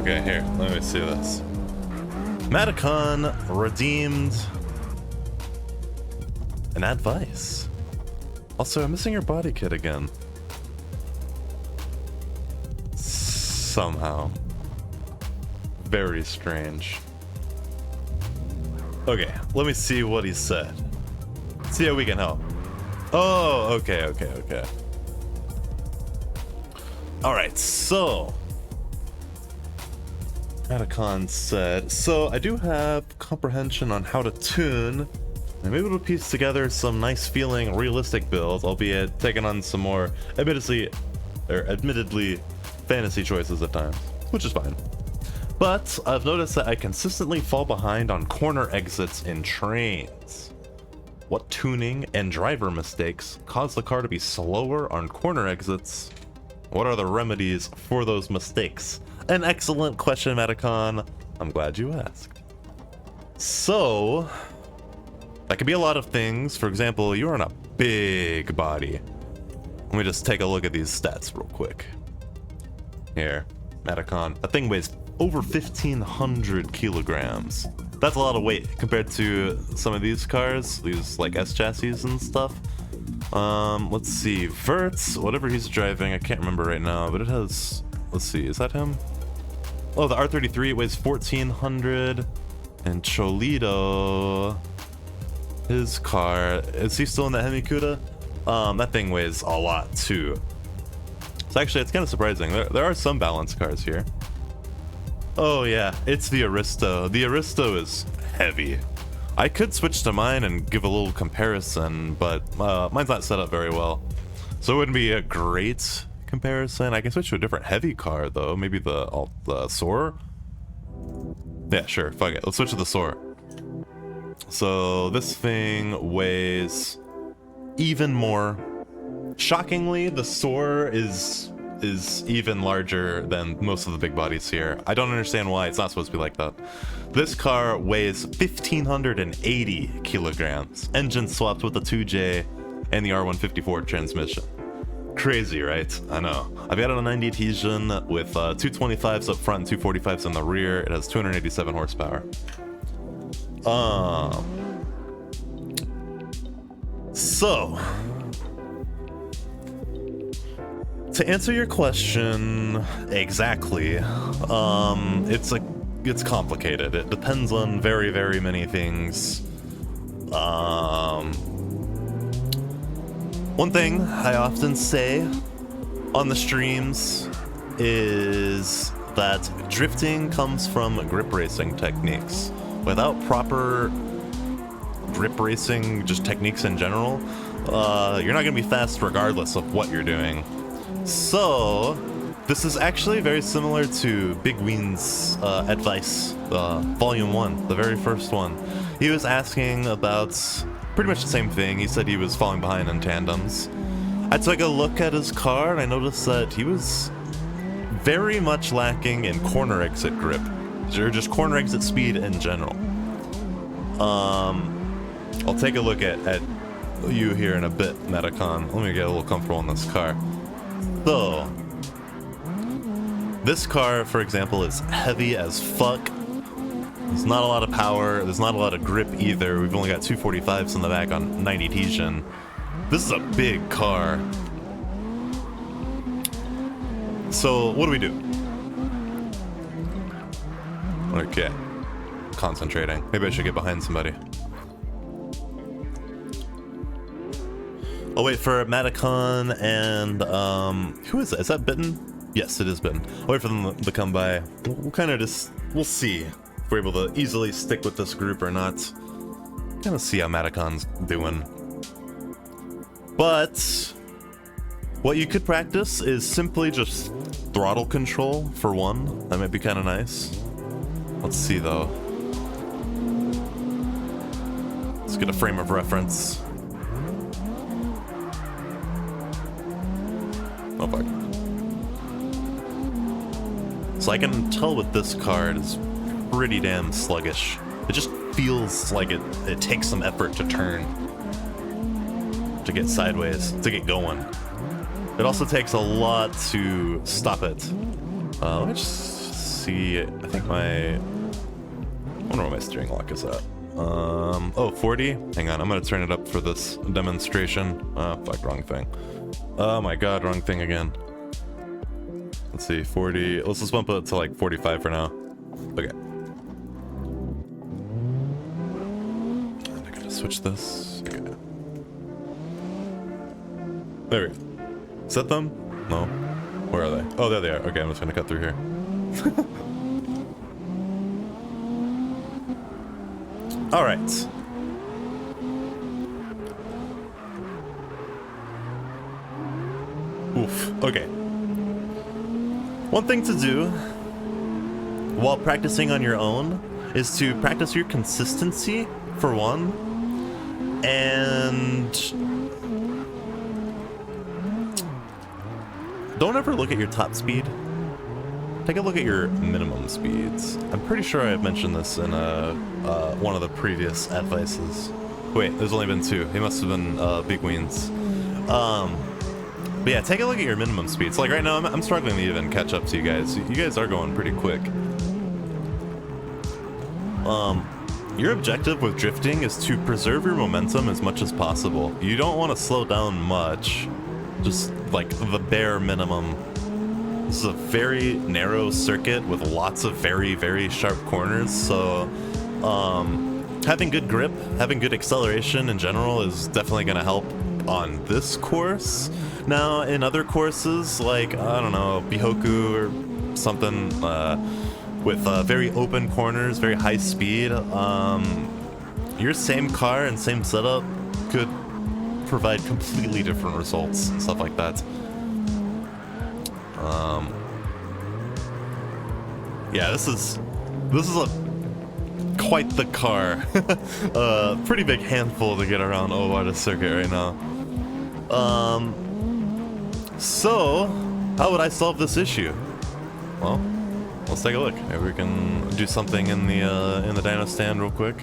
Okay, here, let me see this. Mattacon redeemed an advice. Also, I'm missing your body kit again. Somehow. Very strange. Okay, let me see what he said. See how we can help. Oh, okay. Alright, so Mattacon said, so I do have comprehension on how to tune. I'm able to piece together some nice feeling realistic builds, albeit taking on some more admittedly fantasy choices at times, which is fine. But I've noticed that I consistently fall behind on corner exits in trains. What tuning and driver mistakes cause the car to be slower on corner exits? What are the remedies for those mistakes? An excellent question, Mattacon. I'm glad you asked. So, that could be a lot of things. For example, you're on a big body. Let me just take a look at these stats real quick. Here, Mattacon. That thing weighs over 1,500 kilograms. That's a lot of weight compared to some of these cars, these like S chassis and stuff. Let's see, Verts, whatever he's driving, I can't remember right now, but it has, let's see, is that him? Oh, the R33 weighs 1,400, and Cholito, his car, is he still in the Hemikuda? That thing weighs a lot too. So actually, it's kind of surprising. There are some balanced cars here. Oh yeah, it's the Aristo. The Aristo is heavy. I could switch to mine and give a little comparison, but mine's not set up very well. So it wouldn't be a great comparison. I can switch to a different heavy car though. Maybe the Soar? Yeah, sure, fuck it. Let's switch to the Soar. So this thing weighs even more. Shockingly, the Soar is even larger than most of the big bodies here. I don't understand why. It's not supposed to be like that. This car weighs 1,580 kilograms. Engine swapped with the 2J and the R154 transmission. Crazy, right? I know. I've got it on 90 adhesion with 225s up front and 245s in the rear. It has 287 horsepower. So, to answer your question exactly, it's complicated. It depends on very, very many things. One thing I often say on the streams is that drifting comes from grip racing techniques. Without proper grip racing, just techniques in general, you're not going to be fast regardless of what you're doing. So, this is actually very similar to Big Ween's advice, Volume 1, the very first one. He was asking about pretty much the same thing. He said he was falling behind in tandems. I took a look at his car and I noticed that he was very much lacking in corner exit grip, or just corner exit speed in general. I'll take a look at you here in a bit, Mattacon. Let me get a little comfortable in this car. So, this car, for example, is heavy as fuck. There's not a lot of power. There's not a lot of grip either. We've only got 245s in the back on 90 adhesion. This is a big car. So, what do we do? Okay. Concentrating. Maybe I should get behind somebody. I'll wait for Mattacon and, who is that? Is that Bitten? Yes, it is Bitten. I'll wait for them to come by. We'll kind of just, we'll see if we're able to easily stick with this group or not. Kind of see how Mattacon's doing. But what you could practice is simply just throttle control for one. That might be kind of nice. Let's see though. Let's get a frame of reference. Oh fuck. So I can tell with this card is pretty damn sluggish. It just feels like it takes some effort to turn, to get sideways, to get going. It also takes a lot to stop it. Let me just see. I think my... I wonder where my steering lock is at. Oh, 40? Hang on, I'm gonna turn it up for this demonstration. Oh, fuck, wrong thing. Oh my god, wrong thing again. Let's see, 40. Let's just bump it to like 45 for now. Okay. And I gotta switch this. Okay. There we go. Set them? No. Where are they? Oh, there they are. Okay, I'm just gonna cut through here. Alright. Oof. Okay. One thing to do while practicing on your own is to practice your consistency, for one, and don't ever look at your top speed. Take a look at your minimum speeds. I'm pretty sure I've mentioned this in one of the previous advices. Wait, there's only been two. He must have been big wins. But yeah, take a look at your minimum speeds. Like right now, I'm struggling to even catch up to you guys. You guys are going pretty quick. Your objective with drifting is to preserve your momentum as much as possible. You don't want to slow down much, just like the bare minimum. This is a very narrow circuit with lots of very, very sharp corners, so having good grip, having good acceleration in general is definitely going to help on this course. Now, in other courses, like, I don't know, Bihoku or something, with very open corners, very high speed, your same car and same setup could provide completely different results and stuff like that. Yeah, this is quite the car. Pretty big handful to get around Owada circuit right now. So how would I solve this issue? Well, let's take a look. Maybe we can do something in the dyno stand real quick.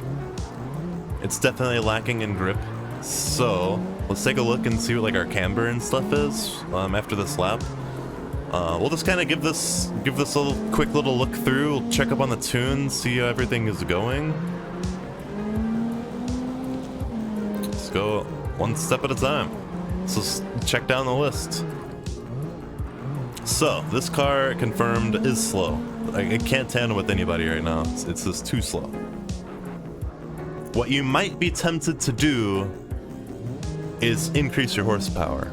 It's definitely lacking in grip, so let's take a look and see what like our camber and stuff is after this lap. We'll just kind of give this a quick little look through, we'll check up on the tune, see how everything is going. Let's go one step at a time. Let's just check down the list. So, this car confirmed is slow. I can't tandem with anybody right now. It's just too slow. What you might be tempted to do is increase your horsepower.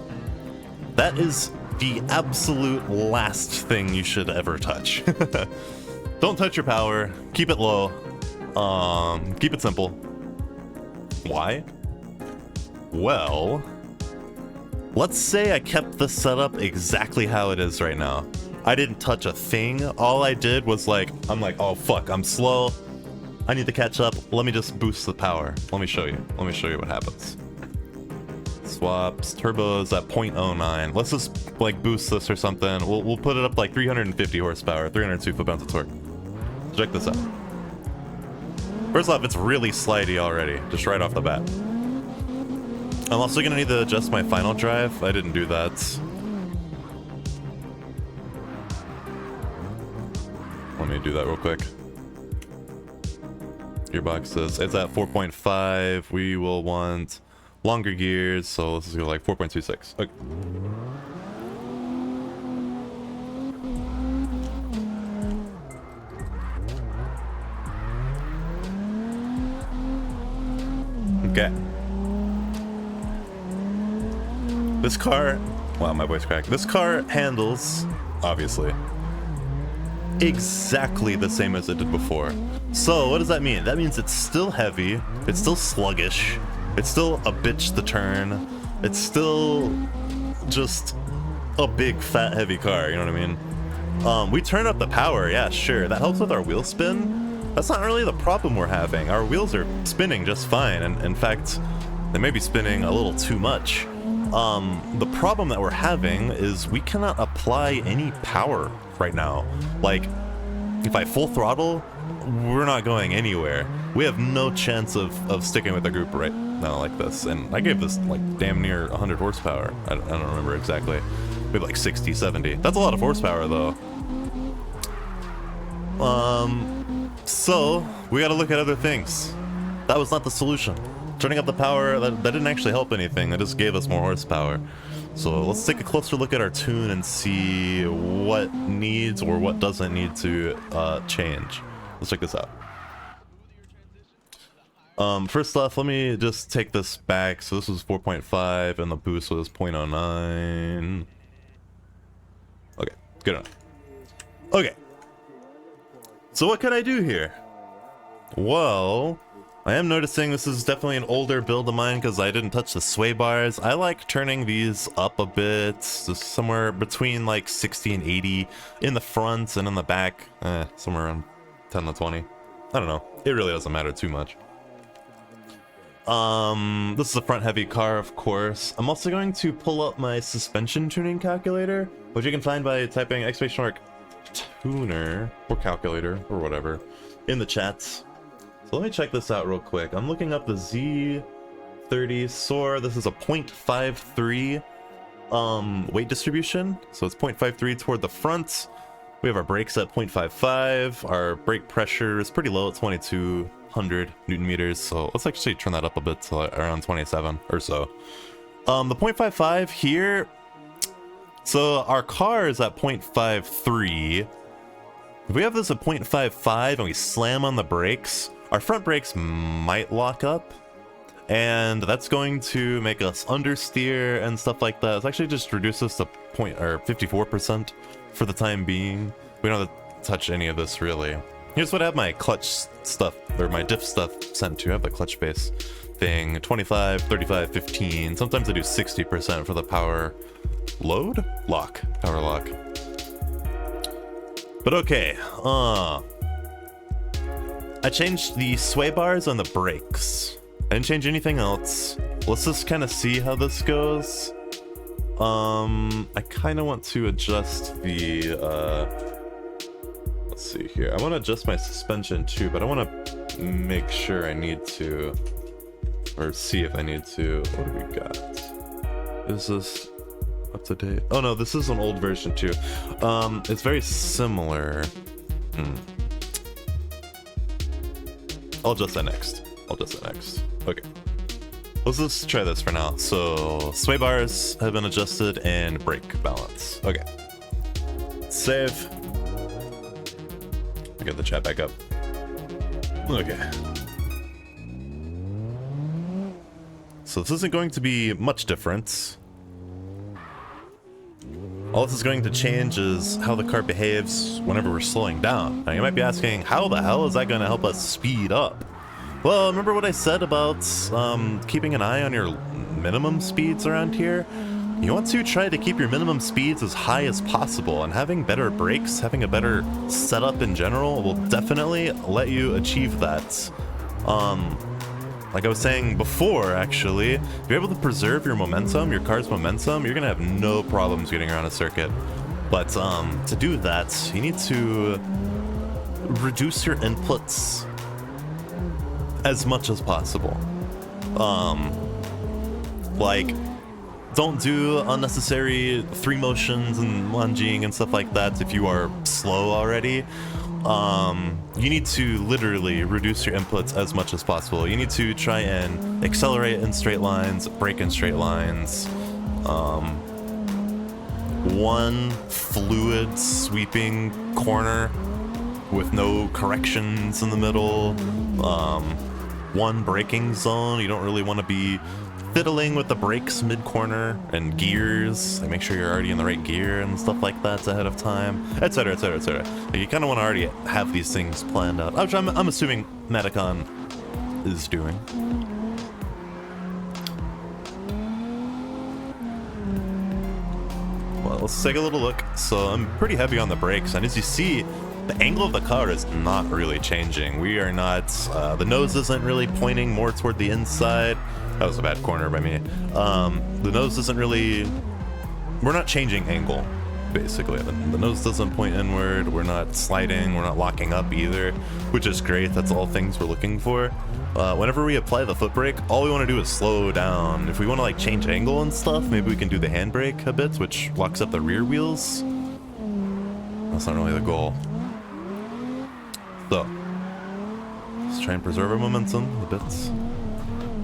That is the absolute last thing you should ever touch. Don't touch your power. Keep it low. Keep it simple. Why? Well, let's say I kept the setup exactly how it is right now. I didn't touch a thing. All I did was I'm like, oh fuck, I'm slow. I need to catch up. Let me just boost the power. Let me show you. Let me show you what happens. Swaps, turbos at 0.09. Let's just boost this or something. We'll put it up 350 horsepower, 302 foot-pounds of torque. Check this out. First off, it's really slidey already, just right off the bat. I'm also gonna need to adjust my final drive. I didn't do that. Let me do that real quick. Gearbox says it's at 4.5. We will want longer gears, so let's just go 4.26. Okay. Okay. This car, wow, my voice cracked. This car handles, obviously, exactly the same as it did before. So what does that mean? That means it's still heavy, it's still sluggish, it's still a bitch to turn, it's still just a big fat heavy car, you know what I mean? We turn up the power, yeah, sure, that helps with our wheel spin. That's not really the problem we're having. Our wheels are spinning just fine, and in fact, they may be spinning a little too much. The problem that we're having is we cannot apply any power right now. If I full throttle, we're not going anywhere. We have no chance of sticking with the group right now like this. And I gave this damn near 100 horsepower. I don't remember exactly. Maybe 60, 70. That's a lot of horsepower though. So we gotta look at other things. That was not the solution. Turning up the power, that didn't actually help anything. That just gave us more horsepower. So let's take a closer look at our tune and see what needs or what doesn't need to change. Let's check this out. First off, let me just take this back. So this was 4.5 and the boost was 0.09. Okay, good enough. Okay. So what could I do here? Well, I am noticing this is definitely an older build of mine because I didn't touch the sway bars. I like turning these up a bit, just somewhere between like 60 and 80 in the front, and in the back, somewhere around 10 to 20. I don't know. It really doesn't matter too much. This is a front heavy car, of course. I'm also going to pull up my suspension tuning calculator, which you can find by typing !tuner or calculator or whatever in the chats. So let me check this out real quick. I'm looking up the Z30 SOAR. This is a 0.53 weight distribution. So it's 0.53 toward the front. We have our brakes at 0.55. Our brake pressure is pretty low at 2200 Newton meters. So let's actually turn that up a bit to around 27 or so. The 0.55 here. So our car is at 0.53. If we have this at 0.55 and we slam on the brakes, our front brakes might lock up, and that's going to make us understeer and stuff like that. It's actually just reduce this to 54% for the time being. We don't have to touch any of this really. Here's what I have my clutch stuff, or my diff stuff sent to. I have the clutch base thing, 25, 35, 15. Sometimes I do 60% for the power load? Power lock. But okay, I changed the sway bars on the brakes. I didn't change anything else. Let's just kind of see how this goes. I kind of want to adjust the, let's see here. I want to adjust my suspension too, but I want to make sure I need to, or see if I need to. What do we got? Is this up to date? Oh no, this is an old version too. It's very similar. I'll adjust that next. Okay. Let's just try this for now. So, sway bars have been adjusted and brake balance. Okay. Save. I get the chat back up. Okay. So this isn't going to be much different. All this is going to change is how the car behaves whenever we're slowing down. Now you might be asking, how the hell is that going to help us speed up? Well, remember what I said about keeping an eye on your minimum speeds around here? You want to try to keep your minimum speeds as high as possible, and having better brakes, having a better setup in general will definitely let you achieve that. Like I was saying before, actually, if you're able to preserve your momentum, your car's momentum, you're gonna have no problems getting around a circuit. But to do that, you need to reduce your inputs as much as possible. Like, don't do unnecessary 3 motions and lunging and stuff like that if you are slow already. You need to literally reduce your inputs as much as possible. You need to try and accelerate in straight lines, brake in straight lines. One fluid sweeping corner with no corrections in the middle. One braking zone. You don't really want to be fiddling with the brakes mid-corner and gears. Like, make sure you're already in the right gear and stuff like that ahead of time, etc, etc, etc. Like, you kind of want to already have these things planned out, which I'm assuming Mattacon is doing. Well, let's take a little look. So I'm pretty heavy on the brakes, and as you see, the angle of the car is not really changing. We are not, the nose isn't really pointing more toward the inside. That was a bad corner by me. The nose isn't really, we're not changing angle, basically. The nose doesn't point inward, we're not sliding, we're not locking up either, which is great. That's all things we're looking for. Whenever we apply the foot brake, all we want to do is slow down. If we want to like change angle and stuff, maybe we can do the handbrake a bit, which locks up the rear wheels. That's not really the goal. So, let's try and preserve our momentum a bit.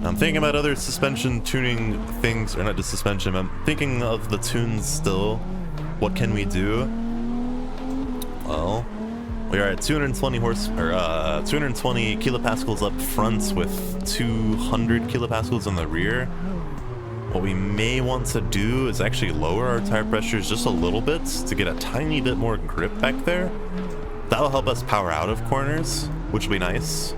I'm thinking about other suspension tuning things, or not just suspension, I'm thinking of the tunes still. What can we do? Well, we are at 220 kilopascals up front with 200 kilopascals in the rear. What we may want to do is actually lower our tire pressures just a little bit to get a tiny bit more grip back there. That'll help us power out of corners, which will be nice.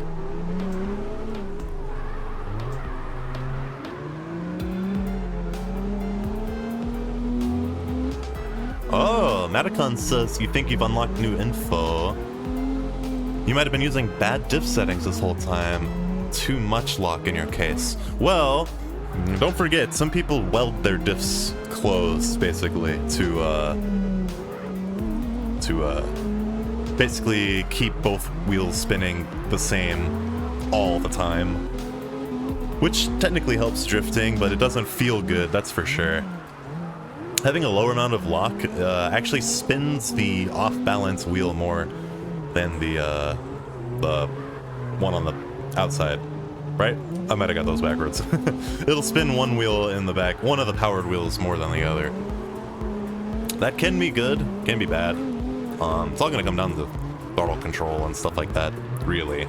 Oh, Mattacon says you think you've unlocked new info. You might have been using bad diff settings this whole time. Too much lock in your case. Well, don't forget, some people weld their diffs closed, basically, to basically keep both wheels spinning the same all the time. Which technically helps drifting, but it doesn't feel good, that's for sure. Having a lower amount of lock actually spins the off-balance wheel more than the one on the outside, right? I might have got those backwards. It'll spin one wheel in the back, one of the powered wheels more than the other. That can be good, can be bad. It's all gonna come down to throttle control and stuff like that, really.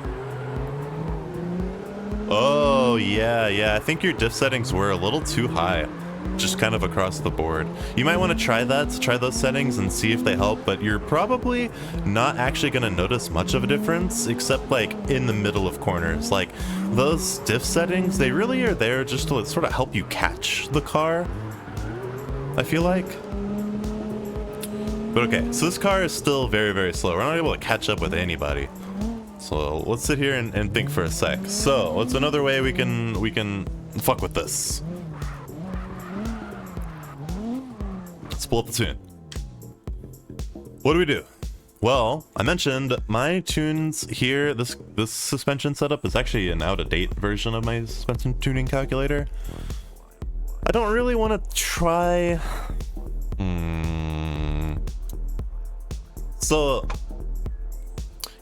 Oh, yeah, I think your diff settings were a little too high. Just kind of across the board. You might want to try those settings and see if they help, but you're probably not actually going to notice much of a difference, except like in the middle of corners. Like those diff settings, they really are there just to sort of help you catch the car, I feel like. But okay, so this car is still very, very slow. We're not able to catch up with anybody. So let's sit here and think for a sec. So what's another way we can fuck with this? Let's pull up the tune. What do we do? Well, I mentioned my tunes here. This suspension setup is actually an out-of-date version of my suspension tuning calculator. I don't really want to try. So,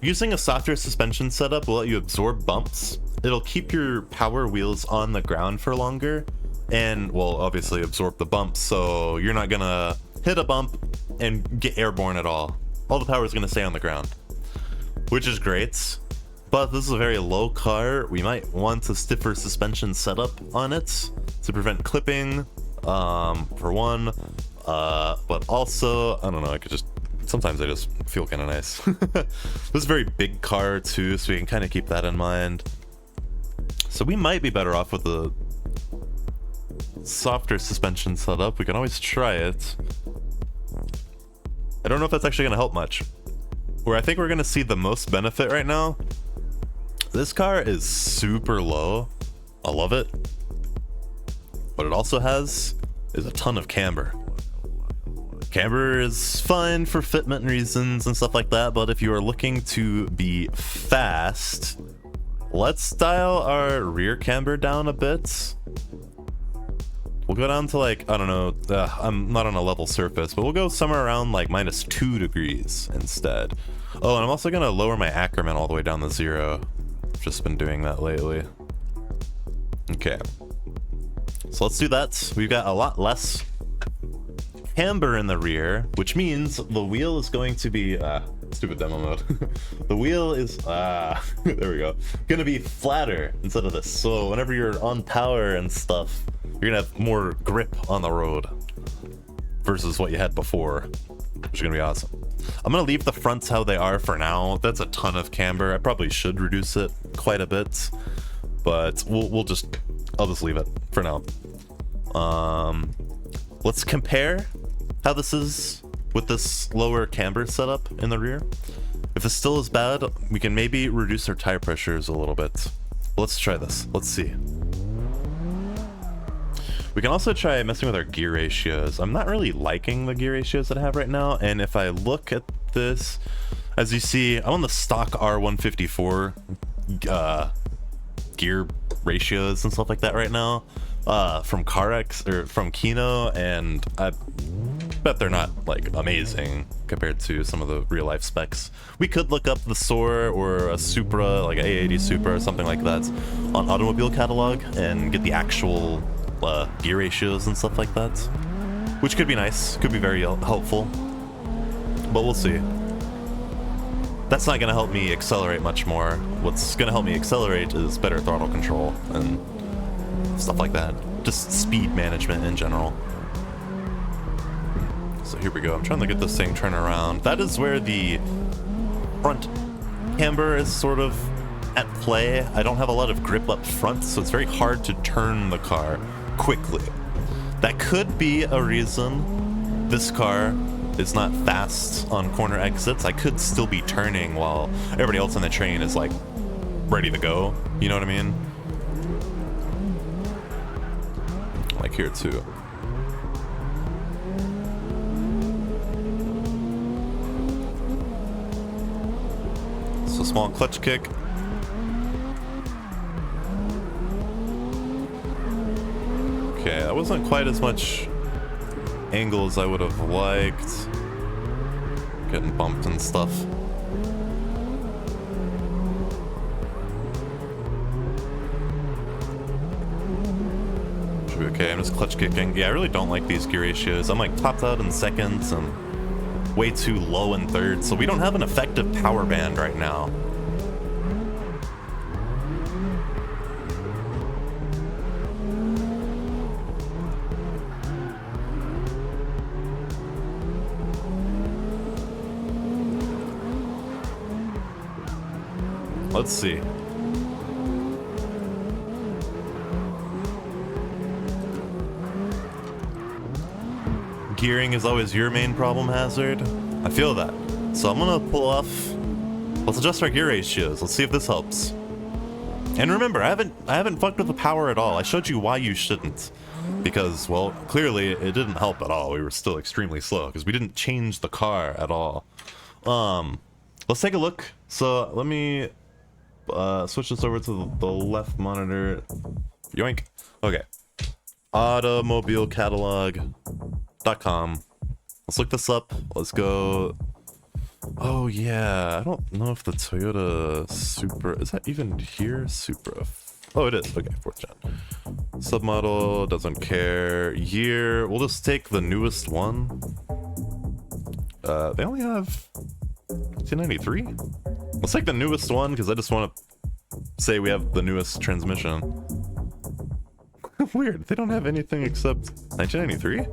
using a softer suspension setup will let you absorb bumps. It'll keep your power wheels on the ground for longer. And, well, obviously absorb the bumps, so you're not gonna hit a bump and get airborne at all. All the power is gonna stay on the ground, which is great. But this is a very low car. We might want a stiffer suspension setup on it to prevent clipping, for one. But also, I don't know, sometimes I just feel kind of nice. This is a very big car too, so we can kind of keep that in mind. So we might be better off with the softer suspension setup. We can always try it. I don't know if that's actually going to help much. Where I think we're going to see the most benefit right now, this car is super low. I love it. What it also has is a ton of camber. Camber is fine for fitment reasons and stuff like that, but if you are looking to be fast, let's dial our rear camber down a bit. We'll go down to like, I don't know, I'm not on a level surface, but we'll go somewhere around like -2 degrees instead. Oh, and I'm also going to lower my Ackerman all the way down to 0. Just been doing that lately. Okay. So let's do that. We've got a lot less camber in the rear, which means the wheel is going to be, stupid demo mode. The wheel is, there we go, gonna be flatter instead of this. So whenever you're on power and stuff, you're gonna have more grip on the road versus what you had before, which is gonna be awesome. I'm gonna leave the fronts how they are for now. That's a ton of camber. I probably should reduce it quite a bit, but I'll just leave it for now. Let's compare how this is with this lower camber setup in the rear. If this still is bad, we can maybe reduce our tire pressures a little bit. Let's try this. Let's see. We can also try messing with our gear ratios. I'm not really liking the gear ratios that I have right now, and if I look at this, as you see, I'm on the stock R154 gear ratios and stuff like that right now, from CarX or from Kino, and bet they're not like amazing compared to some of the real life specs. We could look up the Soar or a Supra, like a A80 Supra or something like that, on Automobile Catalog and get the actual gear ratios and stuff like that, which could be nice, could be very helpful, but we'll see. That's not going to help me accelerate much more. What's going to help me accelerate is better throttle control and stuff like that. Just speed management in general. So here we go. I'm trying to get this thing turned around. That is where the front camber is sort of at play. I don't have a lot of grip up front, so it's very hard to turn the car quickly. That could be a reason this car is not fast on corner exits. I could still be turning while everybody else on the train is like ready to go. You know what I mean? Like here too. So small clutch kick. Okay, that wasn't quite as much angle as I would have liked. Getting bumped and stuff. Should be okay. I'm just clutch kicking. Yeah, I really don't like these gear ratios. I'm like topped out in seconds and way too low in thirds, so we don't have an effective power band right now. Let's see. Gearing is always your main problem, Hazard. I feel that. So I'm gonna pull off. Let's adjust our gear ratios. Let's see if this helps. And remember, I haven't fucked with the power at all. I showed you why you shouldn't. Because, well, clearly it didn't help at all. We were still extremely slow because we didn't change the car at all. Let's take a look. So let me switch this over to the left monitor. Yoink. Okay. Automobilecatalog.com. Let's look this up. Let's go. Oh yeah, I don't know if the Toyota Supra, is that even here? Supra. Oh, it is. Okay, 4th gen. Submodel, doesn't care. Year, we'll just take the newest one. They only have 1993? Let's take the newest one, because I just want to say we have the newest transmission. Weird, they don't have anything except 1993?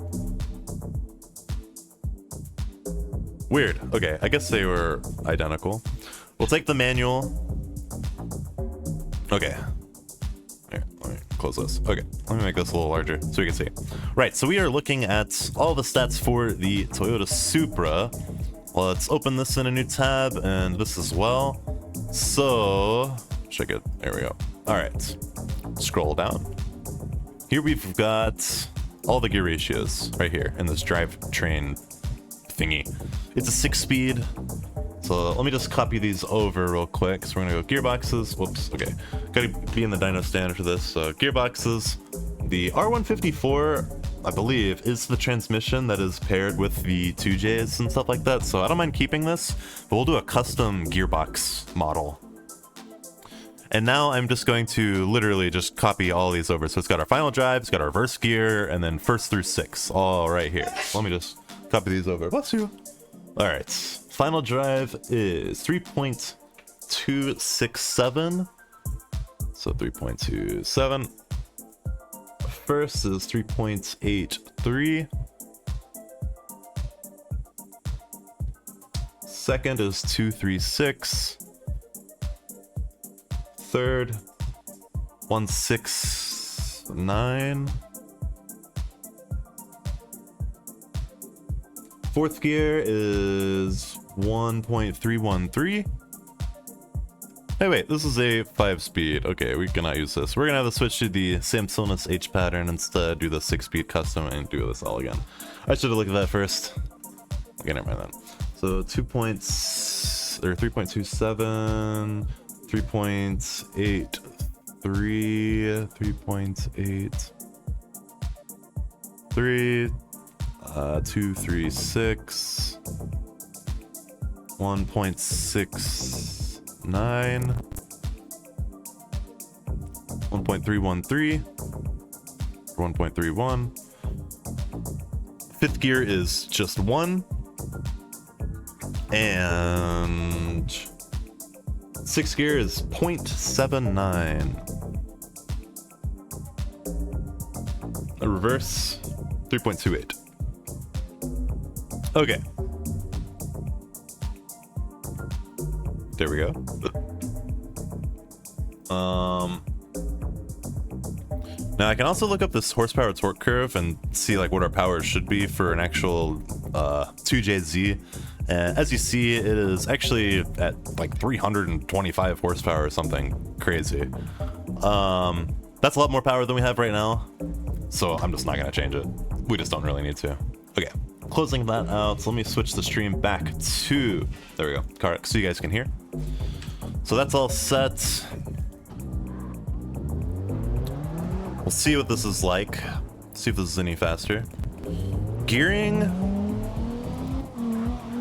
Weird. Okay, I guess they were identical. We'll take the manual. Okay. Here, let me close this. Okay, let me make this a little larger so we can see. Right, so we are looking at all the stats for the Toyota Supra. Let's open this in a new tab and this as well. So, check it. There we go. All right, scroll down. Here we've got all the gear ratios right here in this drivetrain thingy. It's a 6-speed. So let me just copy these over real quick. So we're gonna go gearboxes. Whoops. Okay, gotta be in the dyno standard for this. So gearboxes. The R154, I believe, is the transmission that is paired with the 2Js and stuff like that. So I don't mind keeping this, but we'll do a custom gearbox model. And now I'm just going to literally just copy all these over. So it's got our final drive, it's got our reverse gear, and then 1st through 6, all right here. So let me just copy these over. Bless you. All right, final drive is 3.267. So 3.27. First is 3.83. Second is 236. Third, 169. 4th gear is 1.313. Hey, wait, this is a 5-speed. Okay, we cannot use this. We're gonna have to switch to the Samsonus H pattern instead, do the 6-speed custom, and do this all again. I should have looked at that first. Okay, never mind then. So 3.27, 3.83, 3.83, 236, 1.69, 1.313, 1.31. Fifth gear is just 1, and sixth gear is 0.79. A reverse 3.28. Okay. There we go. Now I can also look up this horsepower torque curve and see like what our power should be for an actual 2JZ. And as you see, it is actually at like 325 horsepower or something crazy. That's a lot more power than we have right now, so I'm just not gonna change it. We just don't really need to. Okay, closing that out. So let me switch the stream back to, there we go, car, so you guys can hear. So that's all set. We'll see what this is like. See if this is any faster. Gearing.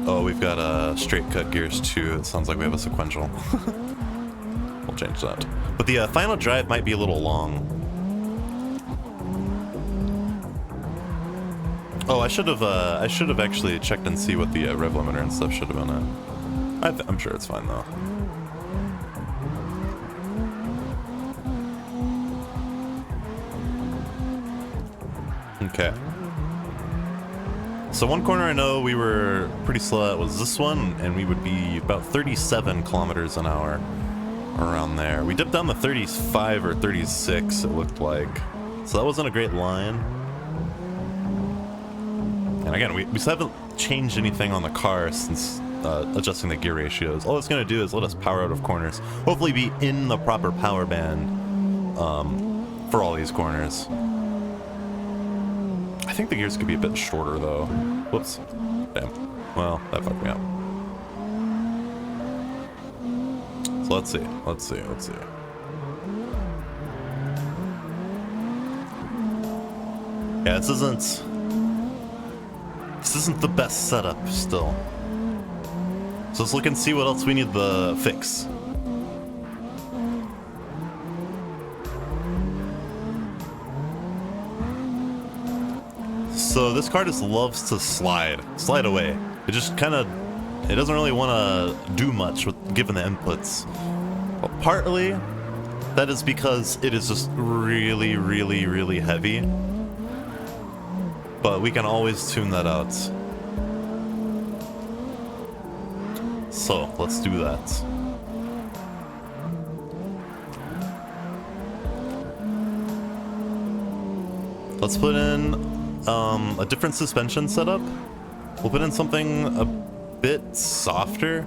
Oh, we've got straight cut gears too. It sounds like we have a sequential. We'll change that. But the final drive might be a little long. Oh, I should have actually checked and see what the rev limiter and stuff should have been at. I'm sure it's fine though. Okay. So one corner I know we were pretty slow at was this one, and we would be about 37 kilometers an hour, around there. We dipped down to 35 or 36, it looked like. So that wasn't a great line. And again, we still haven't changed anything on the car since adjusting the gear ratios. All it's going to do is let us power out of corners. Hopefully be in the proper power band for all these corners. I think the gears could be a bit shorter though. Whoops. Damn. Well, that fucked me up. So let's see. Yeah, this isn't the best setup still. So let's look and see what else we need to fix. So this car just loves to slide away. It just kind of, it doesn't really want to do much with given the inputs. Well, partly that is because it is just really, really, really heavy. But we can always tune that out. So let's do that. Let's put in a different suspension setup. We'll put in something a bit softer.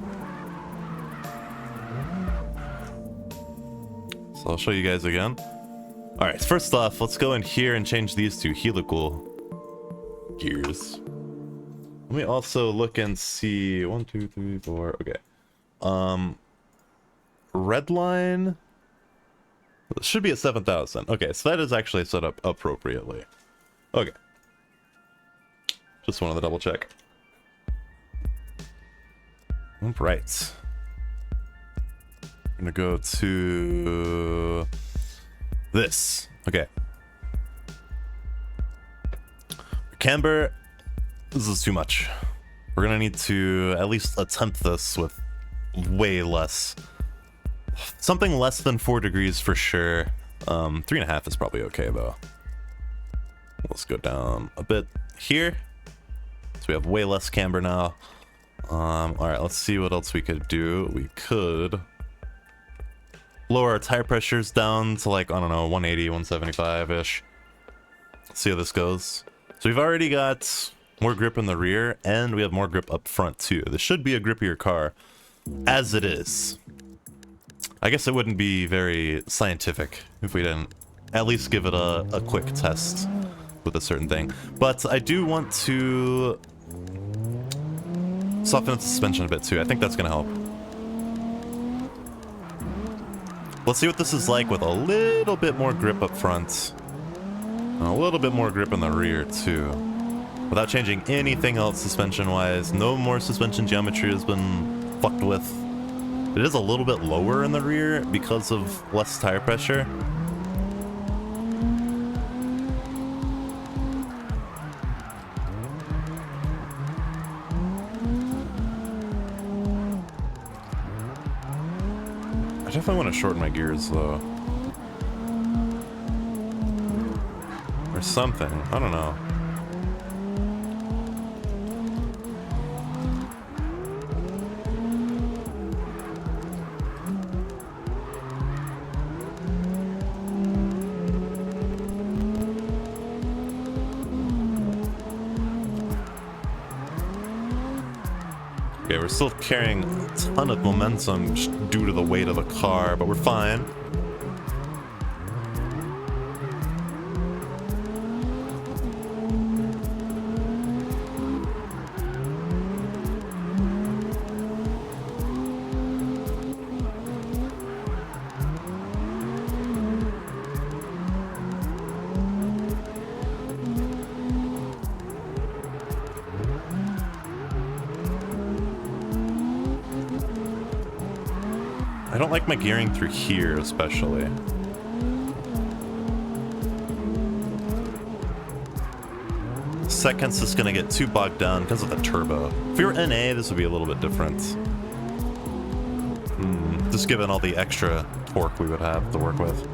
So I'll show you guys again. All right, first off, let's go in here and change these to helical gears. Let me also look and see 1, 2, 3, 4. Okay. Red line should be at 7,000. Okay, so that is actually set up appropriately. Okay. Just wanted to double check. All right. I'm gonna go to this. Okay. Camber, this is too much. We're gonna need to at least attempt this with way less. Something less than 4 degrees for sure. 3.5 is probably okay though. Let's go down a bit here. So we have way less camber now. Alright, let's see what else we could do. We could lower our tire pressures down to like, I don't know, 180, 175-ish. See how this goes. So we've already got more grip in the rear, and we have more grip up front too. This should be a grippier car, as it is. I guess it wouldn't be very scientific if we didn't at least give it a quick test with a certain thing. But I do want to soften the suspension a bit too. I think that's gonna help. Let's see what this is like with a little bit more grip up front. And a little bit more grip in the rear too. without changing anything else suspension-wise. No more suspension geometry has been fucked with. It is a little bit lower in the rear because of less tire pressure. I definitely want to shorten my gears though. Or something. I don't know. Okay, we're still carrying a ton of momentum due to the weight of the car, but we're fine. I don't like my gearing through here, especially. Seconds is gonna get too bogged down because of the turbo. If we were NA, this would be a little bit different. Just given all the extra torque we would have to work with.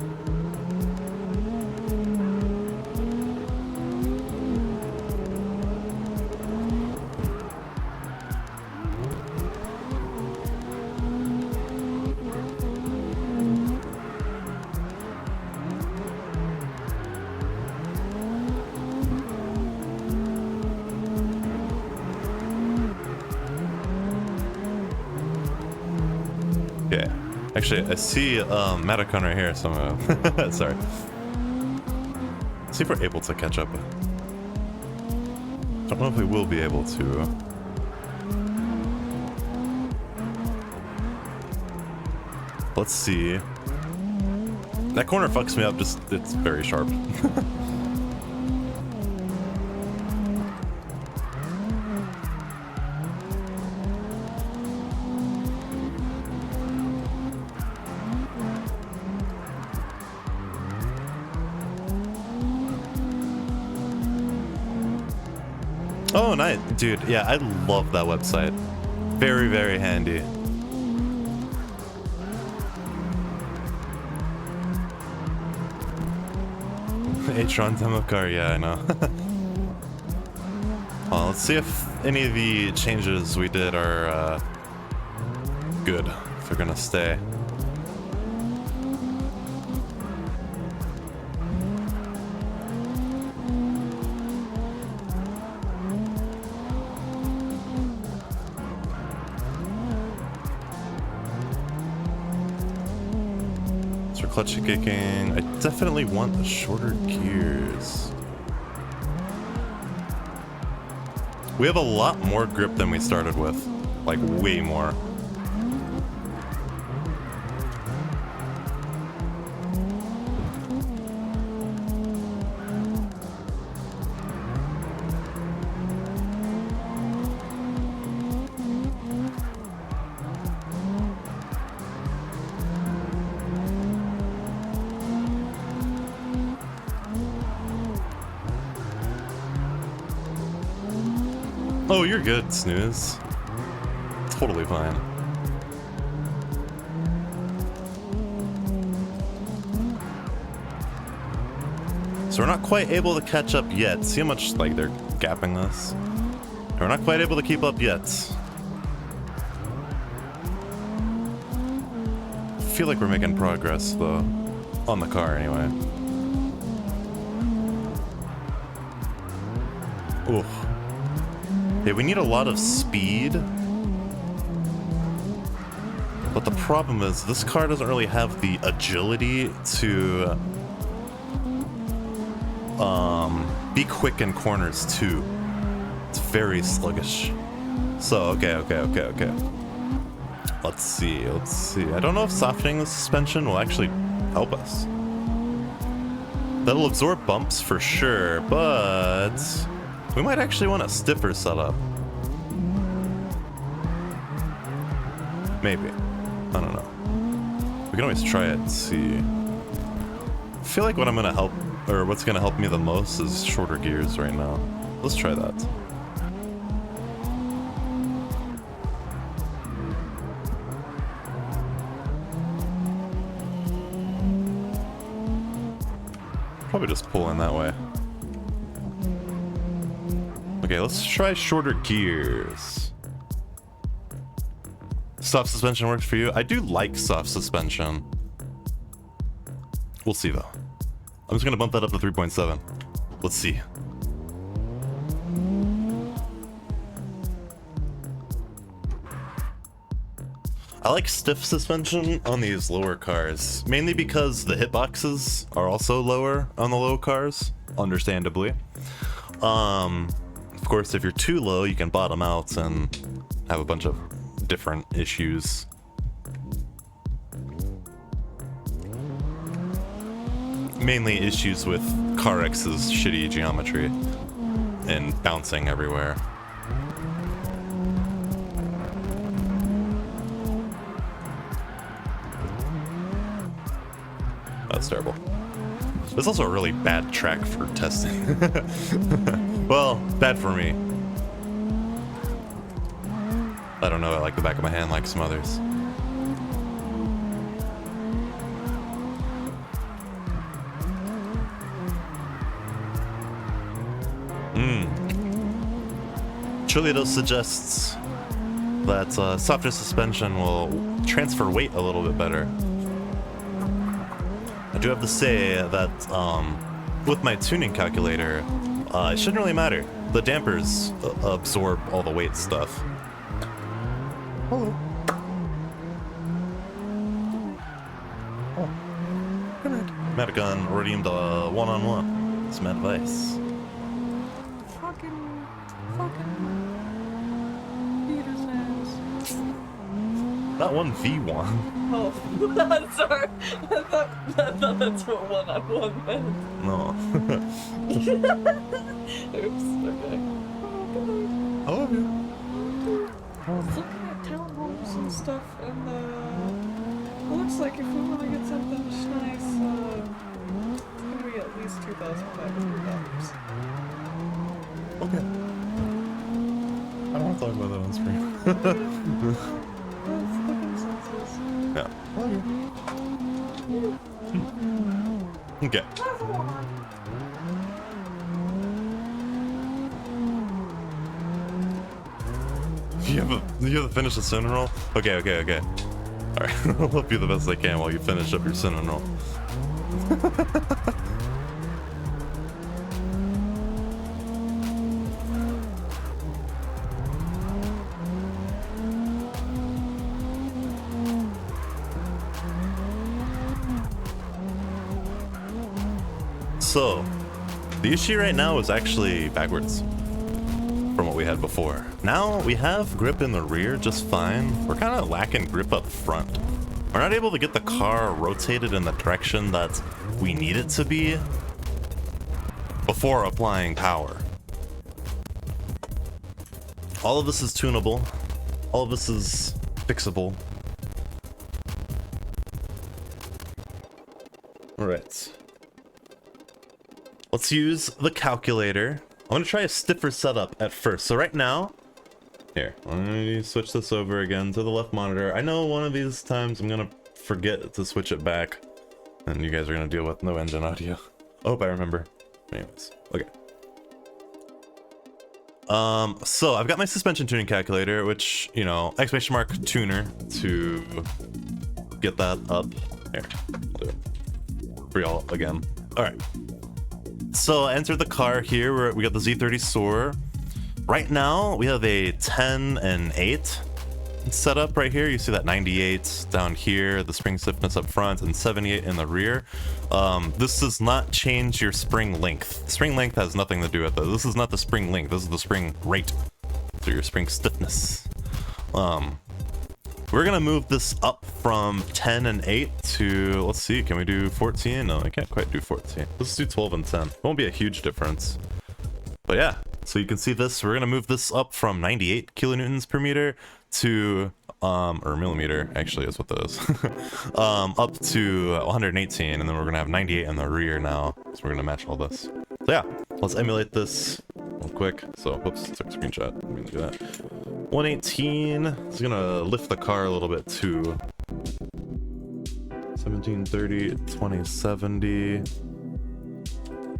Okay. Actually, I see Mattacon right here, so sorry. Let's see if we're able to catch up. Don't know if we will be able to. Let's see. That corner fucks me up, just it's very sharp. Oh, nice. Dude, yeah, I love that website. Very, very handy. H-Tron demo car, yeah, I know. Well, let's see if any of the changes we did are good, if they're gonna stay. So clutch kicking. I definitely want the shorter gears. We have a lot more grip than we started with. Like, way more. Oh, you're good, Snooze. Totally fine. So we're not quite able to catch up yet. See how much, like, they're gapping this? We're not quite able to keep up yet. I feel like we're making progress, though. On the car, anyway. Oof. Okay, we need a lot of speed. But the problem is, this car doesn't really have the agility to be quick in corners, too. It's very sluggish. So, okay. Let's see. I don't know if softening the suspension will actually help us. That'll absorb bumps for sure, but We might actually want a stiffer setup. Maybe. I don't know. We can always try it and see. I feel like what I'm gonna help, or what's gonna help me the most is shorter gears right now. Let's try that. Probably just pull in that way. Okay, let's try shorter gears. Soft suspension works for you? I do like soft suspension. We'll see though. I'm just gonna bump that up to 3.7. Let's see. I like stiff suspension on these lower cars, mainly because the hitboxes are also lower on the low cars, understandably. Of course, if you're too low, you can bottom out and have a bunch of different issues. Mainly issues with CarX's shitty geometry and bouncing everywhere. That's terrible. It's also a really bad track for testing. Well, bad for me. I don't know, I like the back of my hand like some others. Chilido suggests that softer suspension will transfer weight a little bit better. I do have to say that with my tuning calculator, it shouldn't really matter. The dampers absorb all the weight stuff. Hello. Oh. Good night. Mattacon redeemed a one-on-one. Some advice. Fucking Peter's ass. That one V1. Oh, sorry. I thought that's what one-on-one meant. No. Oops, okay. Oh, good night. I love you. I was looking at townhomes and stuff, and it looks like if we want to get something nice, it's gonna be at least $2,500. Okay. I don't want to talk about that on screen. That's the consensus. Yeah. Okay. You have to finish the cinnamon roll? Okay. Alright, I'll help you the best I can while you finish up your cinnamon roll. So, the issue right now is actually backwards from what we had before. Now we have grip in the rear just fine. We're kind of lacking grip up front. We're not able to get the car rotated in the direction that we need it to be before applying power. All of this is tunable. All of this is fixable. All right. Let's use the calculator. I'm gonna try a stiffer setup at first. So right now, here, I'm gonna switch this over again to the left monitor. I know one of these times I'm gonna forget to switch it back, and you guys are gonna deal with no engine audio. I hope I remember. Anyways, okay. So I've got my suspension tuning calculator, which, you know, exclamation mark tuner to get that up. Here, I'll do it for y'all again. All right. So I entered the car here. We got the Z30 Soar. Right now we have a 10 and 8 setup right here. You see that 98 down here, the spring stiffness up front, and 78 in the rear. This does not change your spring length. Spring length has nothing to do with it. This is not the spring length. This is the spring rate. So your spring stiffness. We're gonna move this up from 10 and 8 to, let's see, can we do 14? No, I can't quite do 14. Let's do 12 and 10. Won't be a huge difference. But yeah, So you can see this, we're gonna move this up from 98 kilonewtons per meter to, or millimeter, actually is what that is, up to 118, and then we're gonna have 98 in the rear now, so we're gonna match all this. So yeah, let's emulate this real quick. So, whoops, took a screenshot, let me do that. 118 is gonna lift the car a little bit too. 1730, 2070,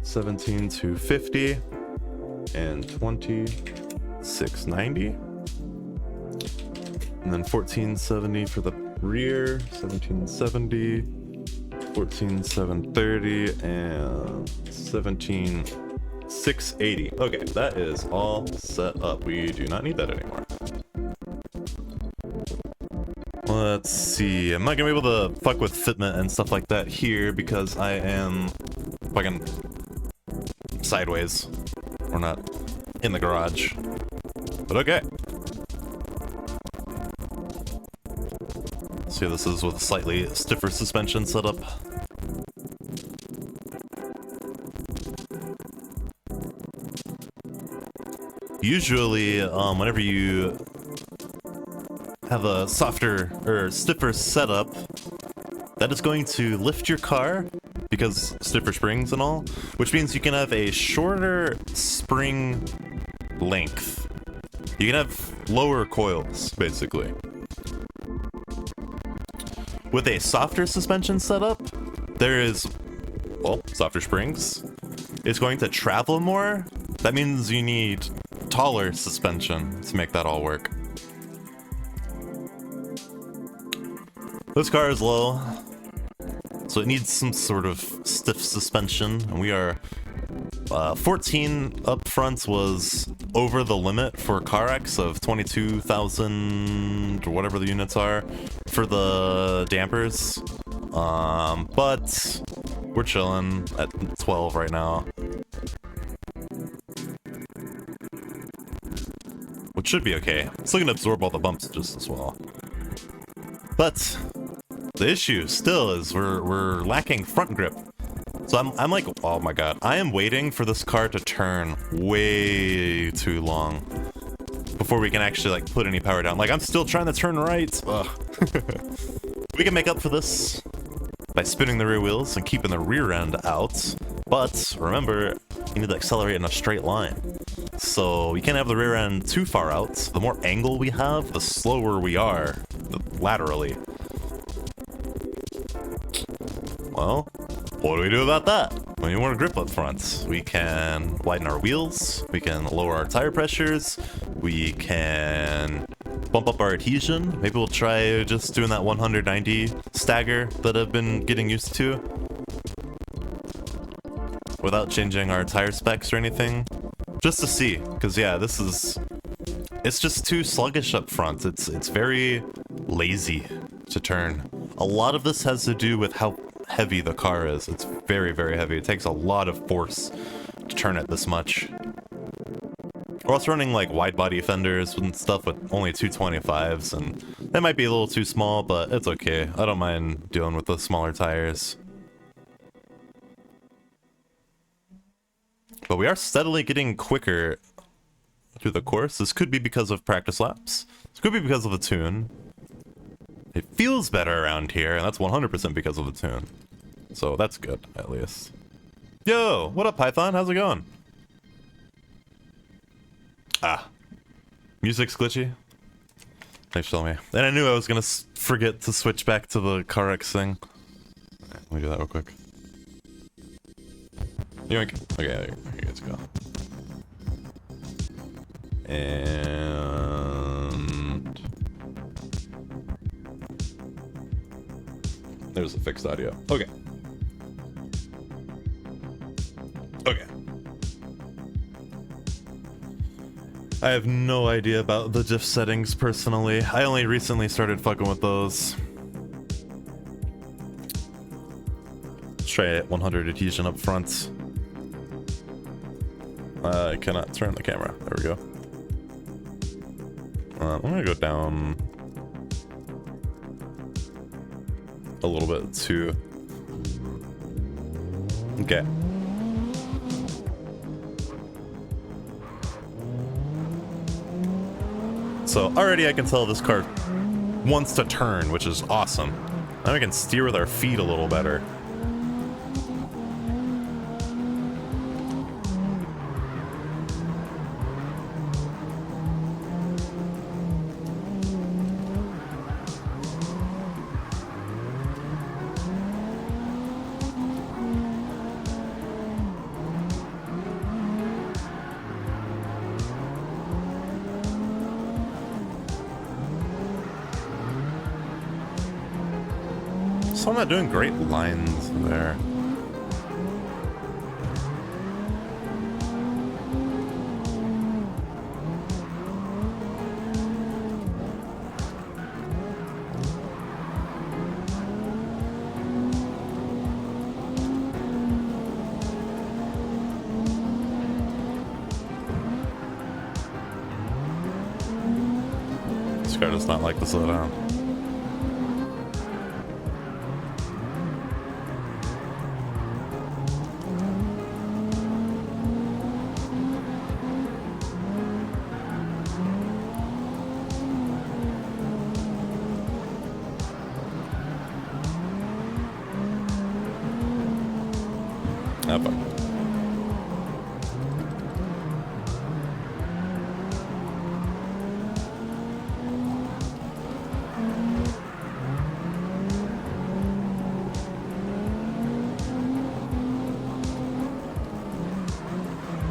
17250. And 2690, and then 1470 for the rear, 1770, 14730, and 17680. Okay, that is all set up. We do not need that anymore. Let's see. I'm not gonna be able to fuck with fitment and stuff like that here because I am fucking sideways. We're not in the garage, but okay. See, this is with a slightly stiffer suspension setup. Usually, whenever you have a softer or stiffer setup, that is going to lift your car because stiffer springs and all, which means you can have a shorter spring length. You can have lower coils, basically. With a softer suspension setup, there is, well, softer springs. It's going to travel more. That means you need taller suspension to make that all work. This car is low, so it needs some sort of stiff suspension, and we are 14 up front was over the limit for CarX of 22,000 or whatever the units are for the dampers, but we're chilling at 12 right now, which should be okay. It's still gonna absorb all the bumps just as well, but the issue still is we're lacking front grip. So I'm like, oh my god, I am waiting for this car to turn way too long before we can actually like put any power down. Like, I'm still trying to turn right. Ugh. We can make up for this by spinning the rear wheels and keeping the rear end out. But remember, you need to accelerate in a straight line. So you can't have the rear end too far out. The more angle we have, the slower we are laterally. Well, what do we do about that? We need more grip up front. We can widen our wheels, we can lower our tire pressures, we can bump up our adhesion. Maybe we'll try just doing that 190 stagger that I've been getting used to without changing our tire specs or anything. Just to see, because yeah, it's just too sluggish up front. It's very lazy to turn. A lot of this has to do with how heavy the car is. It's very, very heavy. It takes a lot of force to turn it this much. We're also running like wide body fenders and stuff with only 225s, and that might be a little too small, but it's okay. I don't mind dealing with the smaller tires. But we are steadily getting quicker through the course. This could be because of practice laps. This could be because of the tune. It feels better around here, and that's 100% because of the tune. So that's good, at least. Yo, what up, Python? How's it going? Ah, music's glitchy. Thanks for telling me. And I knew I was gonna forget to switch back to the CarX thing. Let me do that real quick. Yoink. Okay, there you guys go. And there's the fixed audio. Okay. Okay. I have no idea about the diff settings personally. I only recently started fucking with those. Let's try it 100 adhesion up front. I cannot turn the camera. There we go. I'm gonna go down a little bit too. Okay. So already I can tell this car wants to turn, which is awesome. Now we can steer with our feet a little better. So I'm not doing great lines there. This car does not like to slow down. Ah, fuck.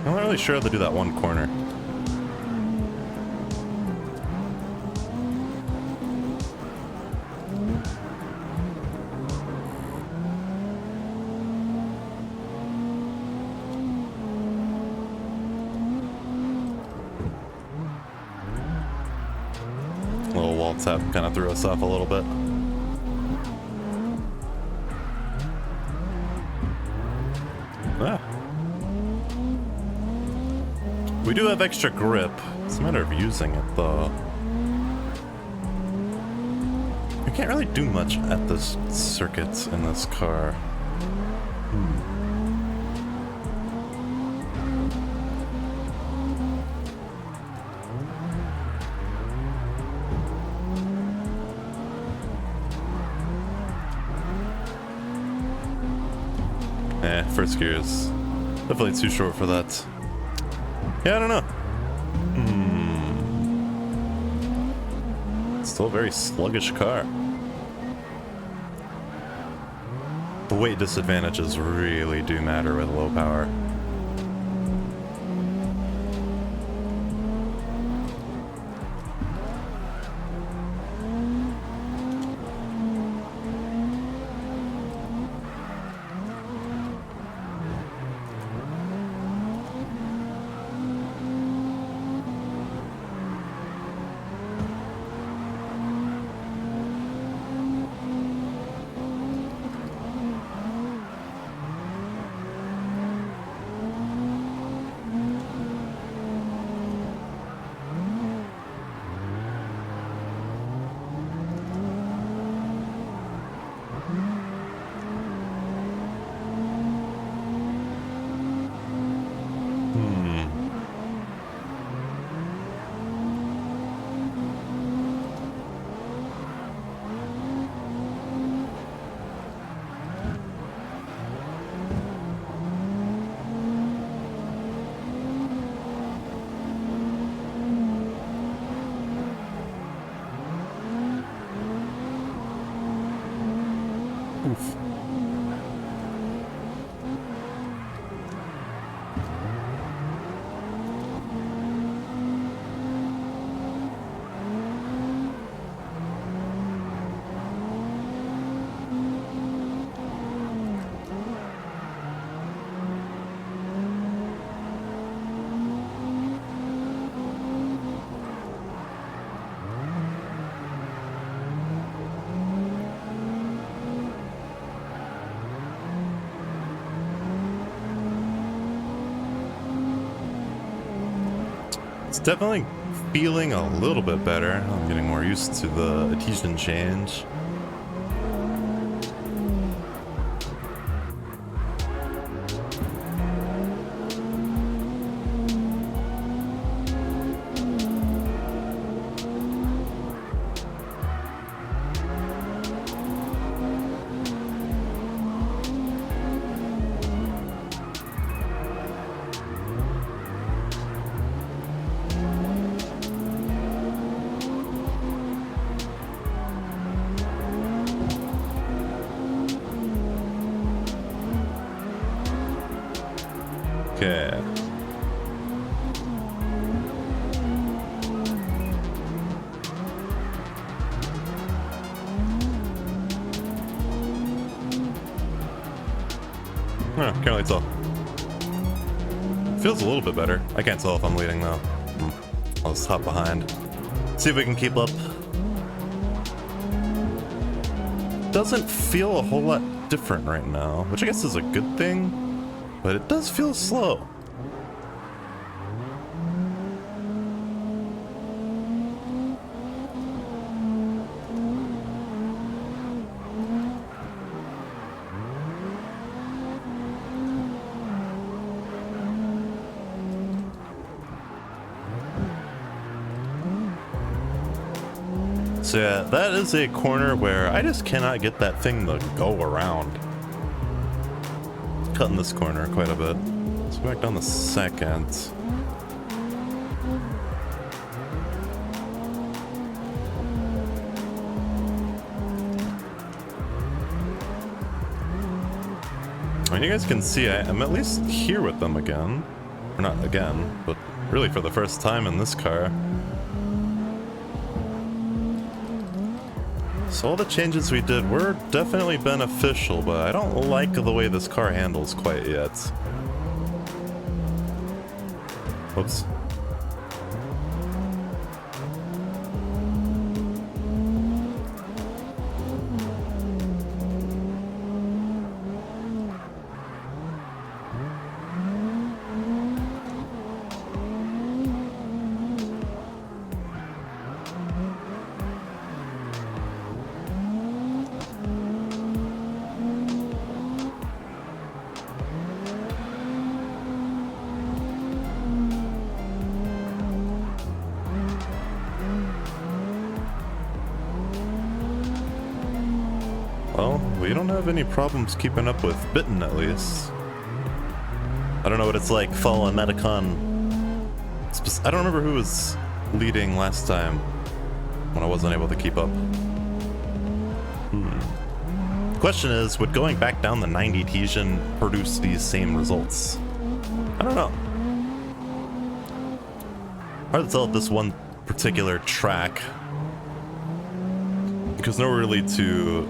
I'm not really sure how to do that one corner. Little wall tap kind of threw us off a little bit. Ah. We do have extra grip. It's a matter of using it, though. I can't really do much at this circuit in this car. First gear is definitely too short for that. Yeah, I don't know. Still a very sluggish car. The weight disadvantages really do matter with low power. Oof. It's definitely feeling a little bit better. I'm getting more used to the adhesion change. Okay. Huh, can't really tell. Feels a little bit better. I can't tell if I'm leading though. I'll just hop behind. See if we can keep up. Doesn't feel a whole lot different right now, which I guess is a good thing, but it does feel slow. So yeah, that is a corner where I just cannot get that thing to go around. Cutting this corner quite a bit. Let's go back down the second. I mean, you guys can see I'm at least here with them again. Or not again, but really for the first time in this car. So all the changes we did were definitely beneficial, but I don't like the way this car handles quite yet. Whoops. Well, we don't have any problems keeping up with Bitten, at least. I don't know what it's like following Mattacon. I don't remember who was leading last time when I wasn't able to keep up. The question is, would going back down the 90 Tesian produce these same results? I don't know. Hard to tell at this one particular track, because nowhere really to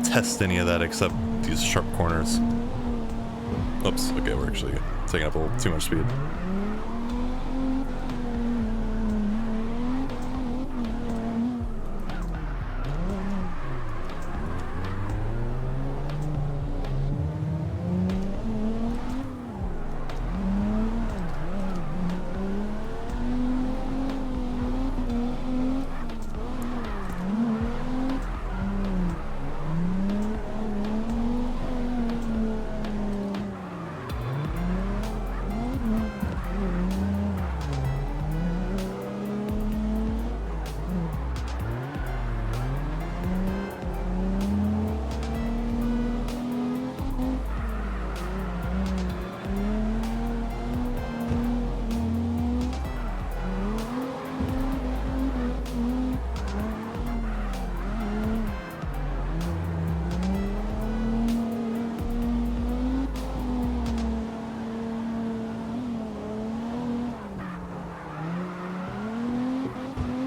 test any of that except these sharp corners. Oops, okay, we're actually taking up a little too much speed.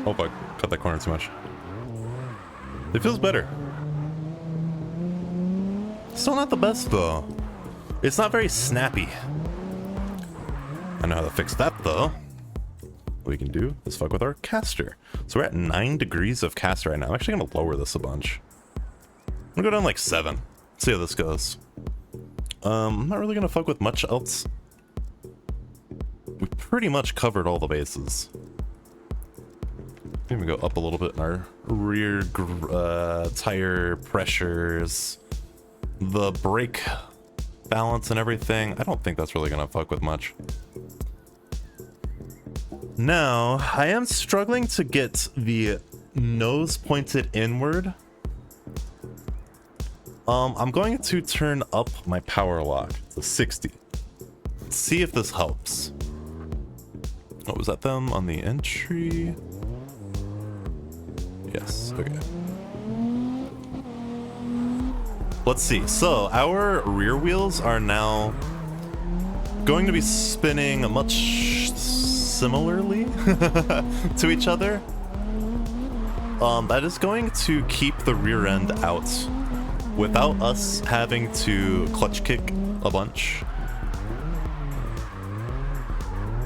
Oh, I cut that corner too much. It feels better. Still not the best, though. It's not very snappy. I know how to fix that, though. What we can do is fuck with our caster. So we're at 9 degrees of caster right now. I'm actually going to lower this a bunch. I'm going to go down like 7. See how this goes. I'm not really going to fuck with much else. We pretty much covered all the bases. Maybe go up a little bit in our rear tire pressures, the brake balance and everything. I don't think that's really gonna fuck with much. Now, I am struggling to get the nose pointed inward. I'm going to turn up my power lock to 60. Let's see if this helps. Oh, was that them on the entry? Yes, okay. Let's see. So our rear wheels are now going to be spinning much similarly to each other. That is going to keep the rear end out without us having to clutch kick a bunch.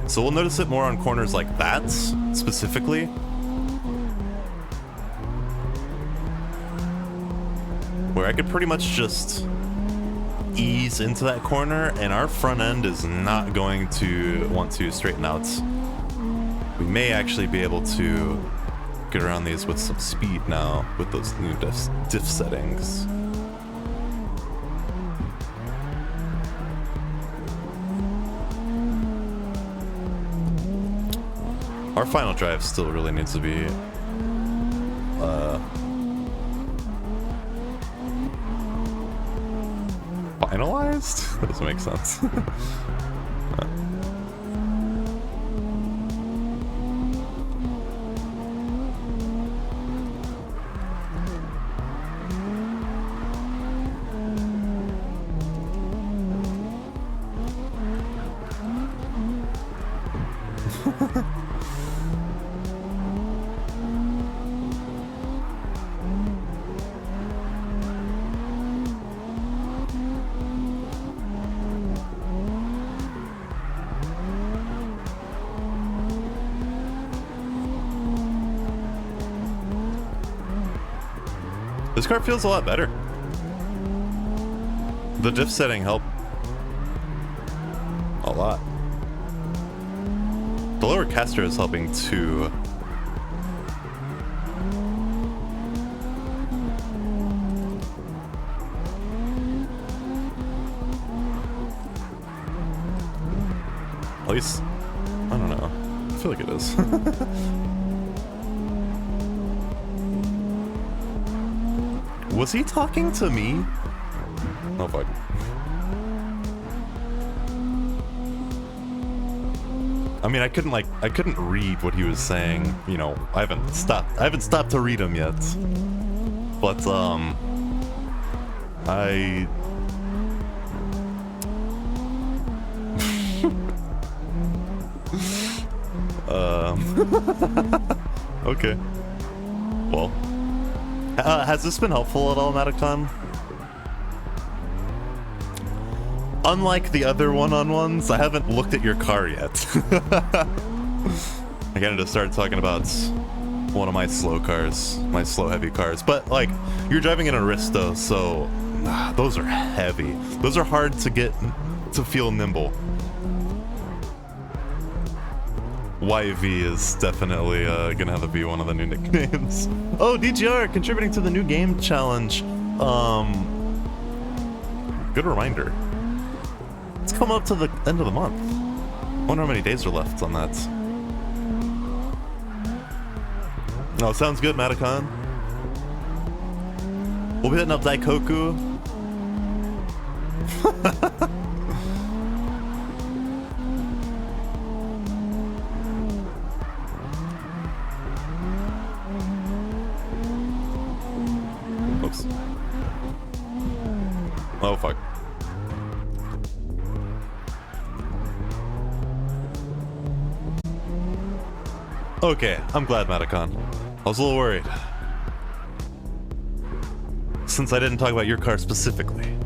So we'll notice it more on corners like that, specifically. Where I could pretty much just ease into that corner, and our front end is not going to want to straighten out. We may actually be able to get around these with some speed now with those new diff settings. Our final drive still really needs to be finalized? That doesn't make sense. This car feels a lot better. The diff setting helped a lot. The lower caster is helping too. At least, I don't know. I feel like it is. Was he talking to me? Oh fuck. I mean, I couldn't read what he was saying. You know, I haven't stopped to read him yet. But okay. Well. Has this been helpful at all, Mattacon? Unlike the other one-on-ones, I haven't looked at your car yet. I kind of just started talking about one of my slow cars, my slow heavy cars. But like, you're driving an Aristo, so those are heavy. Those are hard to get to feel nimble. YV is definitely gonna have to be one of the new nicknames. Oh, DGR contributing to the new game challenge. Good reminder. It's coming up to the end of the month. I wonder how many days are left on that. Oh, sounds good, Mattacon. We'll be hitting up Daikoku. Oops. Oh, fuck. Okay, I'm glad, Mattacon. I was a little worried. Since I didn't talk about your car specifically.